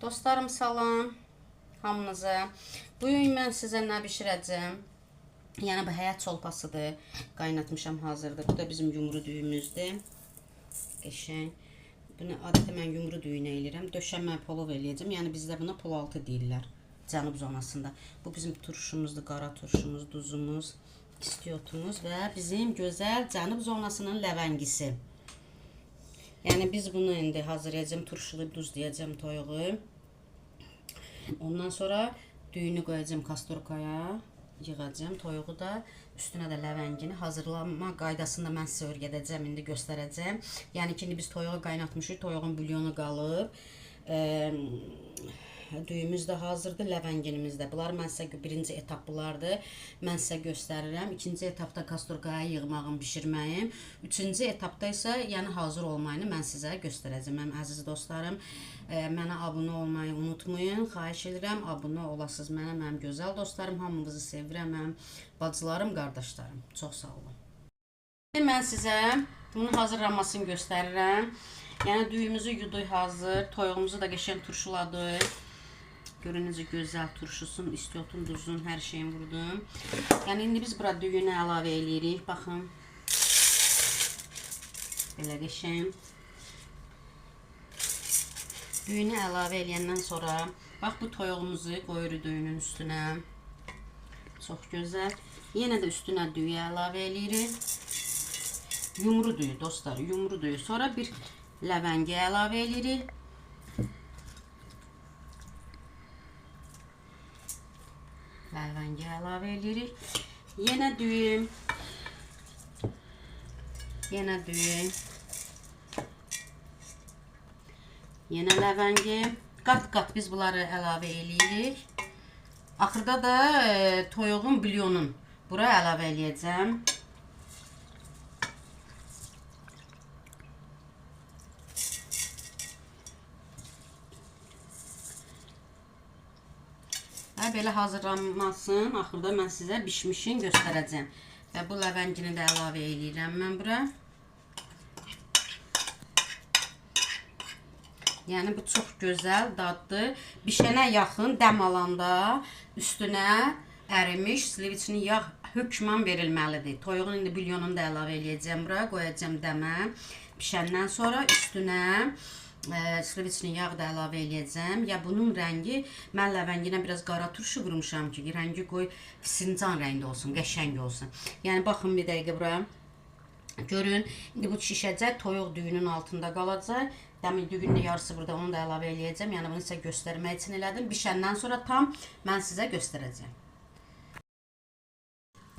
Dostlarım salam hamınıza. Bugün mən sizə nə bişirəcəm? Yəni bu həyat çolpasıdır. Qaynatmışam hazırdır. Bu da bizim yumru düyümüzdür. Qəşəng. Bunu adətən mən yumru düyünə eləyirəm. Döşəmə plov eləyəcəm. Yəni bizdə buna pulaltı deyirlər. Cənub zonasında. Bu bizim turşumuzdur, qara turşumuz, duzumuz, istiotumuz və bizim gözəl Cənub zonasının ləvəngisi. Yəni biz bunu indi hazırlayacağım, turşulayıb duzlayacağım toyuğu. Ondan sonra düyünü qoyacağım kastorkaya, yığacağım toyuğu da, üstünə də ləvəngini hazırlama qaydasını mən sizə öyrədəcəm, indi göstərəcəm. Yəni ki, biz toyuğu qaynatmışıq, toyuğun bulyonu qalıb. Düyümüz də hazırdır, ləvənginimiz də. Bunlar mən sizə birinci etap bunlardır. Mən sizə göstərirəm. İkinci etapda kastorkaya yığmağım, bişirməyim. Üçüncü etapda isə yəni hazır olmayını mən sizə göstərəcəm. Mənim əziz dostlarım, mənə abunə olmayı unutmayın. Xahiş edirəm, abunə olasınız mənə, mənim gözəl dostlarım. Hamınızı sevirəm, mənim bacılarım, qardaşlarım. Çox sağ olun. Mən sizə bunun hazırlanmasını göstərirəm. Yəni düyümüzü yuduq hazır, toyuğumuzu da qəşəng turşuladık. Görün necə gözəl turşusun, istiotum, duzun, hər şeyini vurdum. Yəni indi biz bura düyünü əlavə eləyirik. Baxın. Belə qəşəng. Düyünü əlavə eləyəndən sonra bax bu toyuğumuzu qoyuruq düyünün üstünə. Çox gözəl. Yenə də üstünə düyü əlavə eləyirik. Yumru düyü dostlar, yumru düyü. Sonra bir ləvəngi əlavə eləyirik. Ləvəngi əlavə edirik. Yenə düyüm. Yenə düyüm. Yenə ləvəngi. Qat-qat biz bunları əlavə edirik. Axırda da toyuğun bulyonun bura əlavə eləyəcəm. Belə hazırlanmasın. Axırda mən sizə bişmişini göstərəcəm. Və bu ləvəngini də əlavə eləyirəm mən bura. Yəni bu çox gözəl daddır. Bişənə yaxın dəm alanda üstünə ərimiş sliviçli yağ hökmən verilməlidir. Toyuğun indi bulyonunu da əlavə eləyəcəm bura, qoyacağım dəmə. Bişəndən sonra üstünə sliviçli yağ da əlavə eləyəcəm. Ya bunun rəngi, mən ləvənginə biraz qara turşu qurmuşam ki, rəngi qoy fincan rəngdə olsun, qəşəng olsun. Yəni baxın bir dəqiqə bura. Görün, indi bu şişəcək, toyuq düyünün altında qalacaq. Dəmin düyünün yarısı burada, onu da əlavə eləyəcəm. Yəni bunu sizə göstərmək üçün elədim. Bişəndən sonra tam mən sizə göstərəcəm.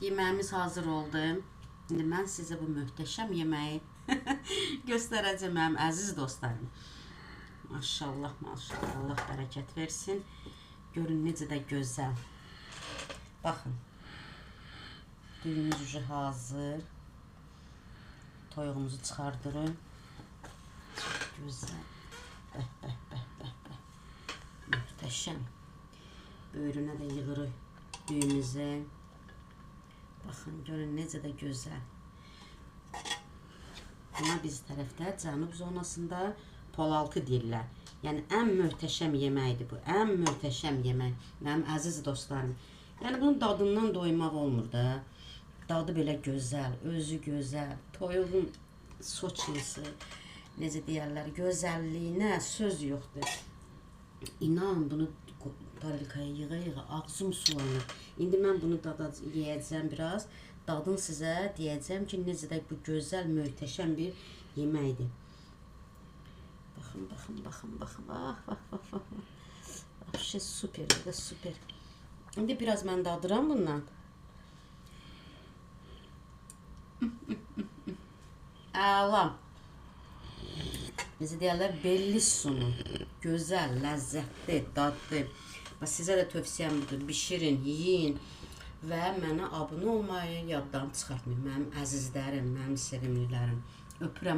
Yeməyimiz hazır oldu. İndi mən sizə bu möhtəşəm yeməyi göstərəcəm mənim əziz dostlarım. Maşallah, maşallah, Allah bərəkət versin. Görün necə də gözəl. Baxın. Düyümüz ucu hazır. Toyuğumuzu çıxardırım. Çok güzel. Bəh, bəh, bəh, bəh, bəh. Möhtəşəm. Böyrünə də yığırıq düyümüzü. Baxın, görün necə də gözəl. Buna biz tərəfdə Cənub zonasında pulaltı deyirlər. Yəni ən möhtəşəm yeməkdir bu. Ən möhtəşəm yemək. Mənim əziz dostlarım. Yəni bunun dadından doymaq olmur da. Dadı belə gözəl, özü gözəl. Toyuğun soçlisi, necə deyərlər, gözəlliyinə söz yoxdur. İnan bunu tarelkaya yığa-yığa ağzım sulanır. İndi mən bunu yeyəcəm biraz. Dadın sizə deyəcəm ki, necə də bu gözəl, möhtəşəm bir yeməkdir. Baxın, baxın, baxın, baxın. Bax, bax, bax, bax. Vəbşə super, da super. İndi biraz mən dadıram bundan. Əlam. Necə deyərlər, bellissunu. Gözəl, ləzzətli, dadlı. Sizə də tövsiyəm budur. Bişirin, yiyin. Və mənə abunə olmayı yaddan çıxartmayın. Mənim əzizlərim, mənim sevimlilərim. Öpürəm.